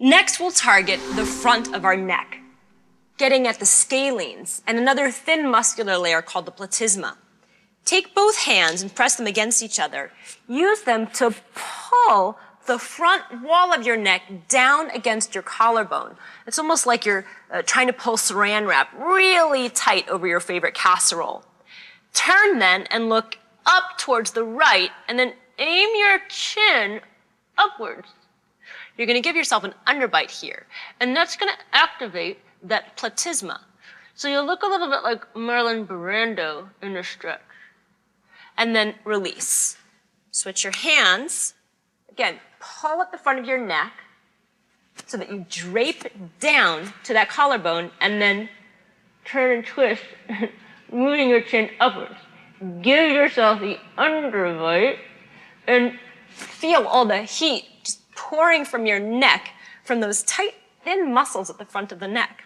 Next, we'll target the front of our neck, getting at the scalenes and another thin muscular layer called the platysma. Take both hands and press them against each other. Use them to pull the front wall of your neck down against your collarbone. It's almost like you're trying to pull saran wrap really tight over your favorite casserole. Turn then and look up towards the right, and then aim your chin upwards. You're going to give yourself an underbite here, and that's going to activate that platysma. So you'll look a little bit like Marlon Brando in the stretch. And then release. Switch your hands. Again, pull at the front of your neck so that you drape down to that collarbone, and then turn and twist, moving your chin upwards. Give yourself the underbite and feel all the heat just pouring from your neck from those tight, thin muscles at the front of the neck.